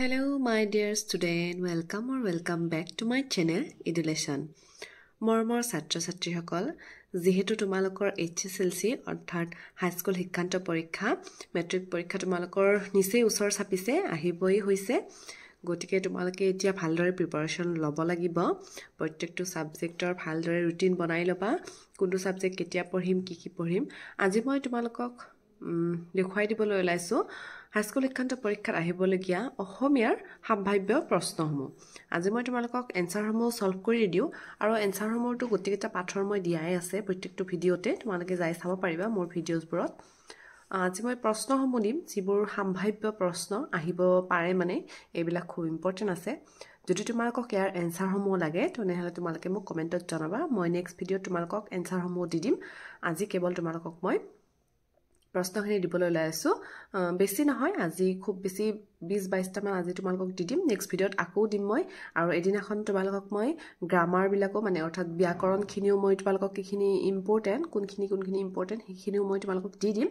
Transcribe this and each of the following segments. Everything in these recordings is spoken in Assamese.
Hello my dear student, welcome back to my channel Education. মৰমৰ ছাত্ৰ-ছাত্ৰীসকল, যেহেতু তোমালোকৰ HSLC অৰ্থাৎ হাই স্কুল শিক্ষান্ত পৰীক্ষা মেট্ৰিক পৰীক্ষা তোমালোকৰ নিচেই ওচৰ চাপিছে আহিবই হৈছে গতিকে তোমালোকে এতিয়া ভালদৰে প্ৰিপাৰেচন ল'ব লাগিব প্ৰত্যেকটো সাবজেক্টৰ ভালদৰে ৰুটিন বনাই ল'বা কোনটো সাবজেক্ট কেতিয়া পঢ়িম কি পঢ়িম আজি মই তোমালোকক দেখুৱাই দিবলৈ ওলাইছো হাই স্কুল শিক্ষান্ত পৰীক্ষাত আহিবলগীয়া অসমীয়াৰ সম্ভাৱ্য প্ৰশ্নসমূহ আজি মই তোমালোকক এনসাৰসমূহ সলভ কৰি দিও আৰু এনসাৰসমূহটো গতিকেটা পাঠৰ মই দিয়াই আছে প্ৰত্যেকটো ভিডিওতে তোমালোকে যাই চাব পাৰিবা মোৰ ভিডিওছবোৰত আজি মই প্ৰশ্নসমূহ দিম যিবোৰ সম্ভাৱ্য প্ৰশ্ন আহিব পাৰে মানে এইবিলাক খুব ইম্পৰ্টেন্ট আছে যদি তোমালোকক ইয়াৰ এনসাৰসমূহ লাগে তেনেহলে তোমালোকে মোক কমেন্টত জনাবা মই নেক্সট ভিডিওত তোমালোকক এনসাৰসমূহ দি দিম আজি কেৱল তোমালোকক মই প্ৰশ্নখিনি দিবলৈ লাইছো বেছি নহয় আজি খুব বেছি 20-22 টা মান আজি তোমালোকক দি দিম নেক্সট ভিডিওত আকৌ দিম মই আৰু এদিনাখন তোমালোকক মই গ্ৰামাৰ বিলাকো মানে অৰ্থাৎ ব্যাকৰণ খিনিও মই তোমালোকক কিখিনি ইম্পৰ্টেন্ট কোনখিনি ইম্পৰ্টেন্ট সেইখিনিও মই তোমালোকক দি দিম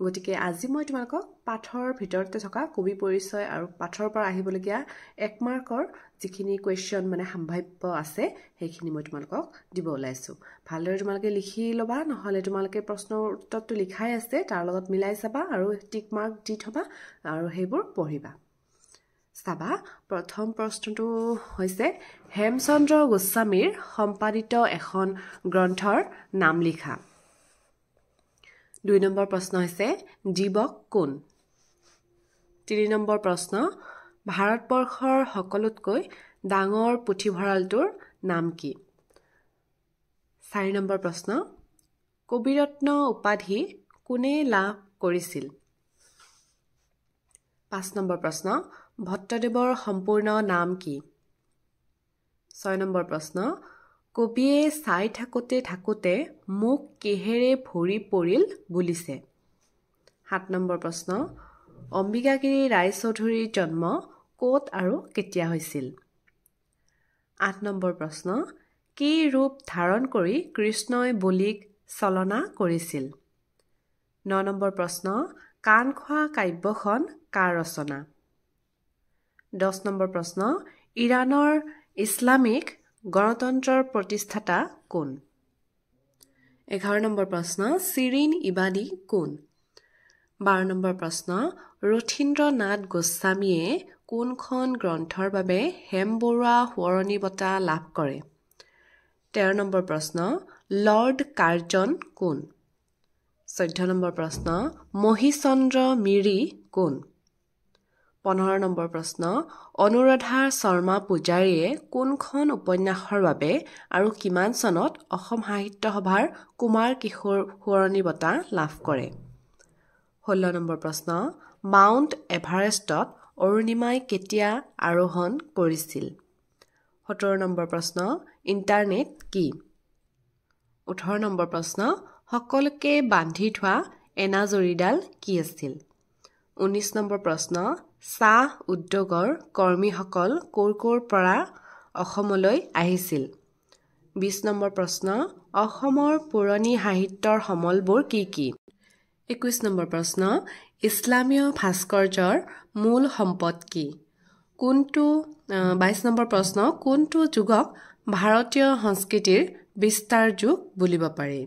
গতিকে আজি মই তোমালোকক পাঠৰ ভিতৰতে থকা কবি পৰিচয় আৰু পাঠৰ পৰা আহিবলগীয়া 1 মাৰ্কৰ যিখিনি কোৱেশ্চন মানে সম্ভাৱ্য আছে সেইখিনি মই তোমালোকক দিব ওলাইছো ভালদৰে তোমালোকে লিখি লবা নহলে তোমালোকে প্ৰশ্নৰ উত্তৰটো লিখাই আছে তাৰ লগত মিলাই চাবা আৰু টিক মাৰ্ক দি থবা আৰু হেবোৰ পঢ়িবা চাবা প্ৰথম প্ৰশ্নটো হৈছে হেমচন্দ্ৰ গোস্বামীৰ সম্পাদিত এখন গ্ৰন্থৰ নাম লিখা 2 নম্বৰ প্ৰশ্ন হৈছে জীৱক কোন 3 নম্বৰ প্ৰশ্ন ভাৰতবৰ্ষৰ সকলোতকৈ ডাঙৰ পুথিভঁৰালটোৰ নাম কি 4 নম্বৰ প্ৰশ্ন কবিৰত্ন উপাধি কোনে লাভ কৰিছিল 5 নম্বৰ প্ৰশ্ন ভট্টদেৱৰ সম্পূৰ্ণ নাম কি 6 নম্বৰ প্ৰশ্ন কবিয়ে চাই থাকোতে মুখ কিহেৰে ভৰি পৰিল বুলিছে 7 নম্বৰ প্ৰশ্ন অম্বিকাগিৰি ৰায়চৌধুৰীৰ জন্ম ক'ত আৰু কেতিয়া হৈছিল 8 নম্বৰ প্ৰশ্ন কি ৰূপ ধাৰণ কৰি কৃষ্ণই বলিক চলনা কৰিছিল 9 নম্বৰ প্ৰশ্ন কাণখোৱা কাব্যখন কাৰ ৰচনা 10 নম্বৰ প্ৰশ্ন ইৰানৰ ইছলামিক গণতন্ত্ৰৰ প্ৰতিষ্ঠাতা কোন 11 নম্বৰ প্ৰশ্ন শিৰিন ইবাদী কোন 12 নম্বৰ প্ৰশ্ন ৰথীন্দ্ৰনাথ গোস্বামীয়ে কোনখন গ্ৰন্থৰ বাবে হেমবৰুৱা সোঁৱৰণী বঁটা লাভ কৰে 13 নম্বৰ প্ৰশ্ন লৰ্ড কাৰ্জন কোন 14 নম্বৰ প্ৰশ্ন মহিচন্দ্ৰ মিৰি কোন 15 নম্বৰ প্ৰশ্ন অনুৰাধা শৰ্মা পূজাৰীয়ে কোনখন উপন্যাসৰ বাবে আৰু কিমান চনত অসম সাহিত্য সভাৰ কুমাৰ কিশোৰ সোঁৱৰণী বঁটা লাভ কৰে 16 নম্বৰ প্ৰশ্ন মাউণ্ট এভাৰেষ্টত অৰুণিমাই কেতিয়া আৰোহণ কৰিছিল 17 নম্বৰ প্ৰশ্ন ইন্টাৰনেট কি 18 নম্বৰ প্ৰশ্ন সকলোকে বান্ধি থোৱা এনাজৰীডাল কি আছিল 19 নম্বৰ প্ৰশ্ন চাহ উদ্যোগৰ কৰ্মীসকল ক'ৰ পৰা অসমলৈ আহিছিল 20 নম্বৰ প্ৰশ্ন অসমৰ পুৰণি সাহিত্যৰ সমলবোৰ কি 21 নম্বৰ প্ৰশ্ন ইছলামীয় ভাস্কৰ্যৰ মূল সম্পদ কি কোনটো 22 নম্বৰ প্ৰশ্ন কোনটো যুগক ভাৰতীয় সংস্কৃতিৰ বিস্তাৰ যুগ বুলিব পাৰি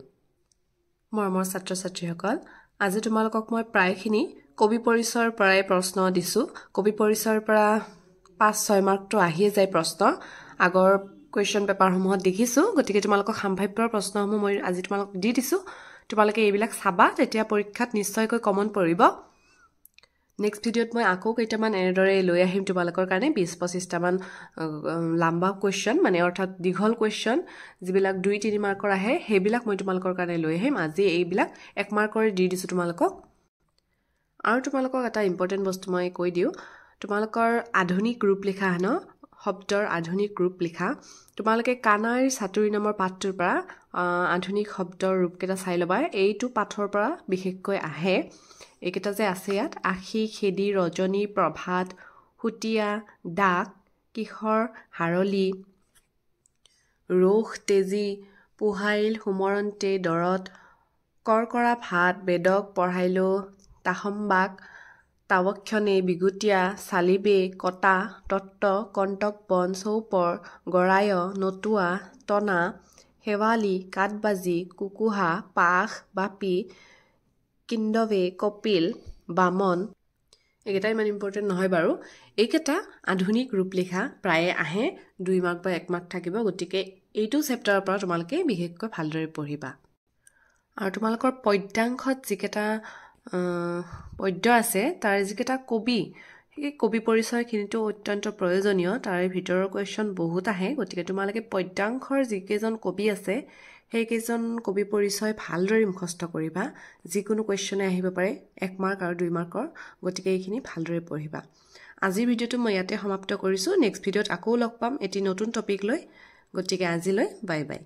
মৰমৰ ছাত্ৰ-ছাত্ৰীসকল আজি তোমালোকক মই প্ৰায়খিনি কবি পৰিচয়ৰ পৰাই প্ৰশ্ন দিছো কবি পৰিচয়ৰ পৰা 5-6 মাৰ্কটো আহিয়ে যায় প্ৰশ্ন আগৰ কোৱেশ্চন পেপাৰসমূহত দেখিছো গতিকে তোমালোকক সম্ভাৱ্য প্ৰশ্নসমূহ মই আজি তোমালোকক দি দিছো তোমালোকে এইবিলাক চাবা তেতিয়া পৰীক্ষাত নিশ্চয়কৈ কমন পৰিব নেক্সট ভিডিওত মই আকৌ কেইটামান এনেদৰে লৈ আহিম তোমালোকৰ কাৰণে 20-25 টা মান লম্বা কোৱেশ্চন মানে অৰ্থাৎ দীঘল কোৱেশ্চন যিবিলাক 2-3 মাৰ্কৰ আহে সেইবিলাক মই তোমালোকৰ কাৰণে লৈ আহিম আজি এইবিলাক 1 মাৰ্কৰ দি দিছো তোমালোকক আৰু তোমালোকক এটা ইম্পৰ্টেন্ট বস্তু মই কৈ দিও তোমালোকৰ আধুনিক ৰূপ লিখা হন শব্দৰ আধুনিক ৰূপ লিখা তোমালোকে কানাইৰ সাতুৰি নামৰ পাঠটোৰ পৰা আধুনিক শব্দৰ ৰূপকেটা চাই লবা এইটো পাঠৰ পৰা বিশেষকৈ আহে এইকেটা যে আছে ইয়াত আখি খেদি ৰজনী প্ৰভাত হুটিয়া ডাক কিহৰ হাৰলি ৰোখ তেজি পুহাইল হুমৰন্তে দৰত কৰকৰা ভাত বেদক পঢ়াইলো তাহম্বাক তাৱক্ষণে, বিগুটীয়া, চালিবে, কটা, তত্ত, কণ্টক বন, চৌপৰ, গৰায়, নটুৱা, টনা, শেৱালি, কাঠবাজি, কুকুহা, পাশ, বাপি, কিন্দৱে, কপিল, বামন, এইকেইটা ইমান ইম্পৰ্টেণ্ট নহয় বাৰু। এইকেইটা আধুনিক ৰূপলিখা প্ৰায়ে আহে, 2 মাৰ্ক বা 1 মাৰ্ক থাকিব, গতিকে এইটো চেপ্টাৰৰ পৰা তোমালোকে বিশেষকৈ ভালদৰে পঢ়িবা। আৰু তোমালোকৰ পদ্যাংশত যিকেইটা পদ্য আছে তাৰ যিকেইটা কবি, সেই কবি পৰিচয়খিনিতো অত্যন্ত প্ৰয়োজনীয়, তাৰে ভিতৰৰ কুৱেশ্যন বহুত আহে, গতিকে তোমালোকে পদ্যাংশৰ যিকেইজন কবি আছে সেইকেইজন কবি পৰিচয় ভালদৰে মুখস্থ কৰিবা। যিকোনো কুৱেশ্যনে আহিব পাৰে 1 মাৰ্ক আৰু 2 মাৰ্কৰ, গতিকে এইখিনি ভালদৰে পঢ়িবা। আজিৰ ভিডিঅ'টো মই ইয়াতে সমাপ্ত কৰিছোঁ। নেক্সট ভিডিঅ'ত আকৌ লগ পাম এটি নতুন টপিক লৈ, গতিকে আজিলৈ বাই বাই।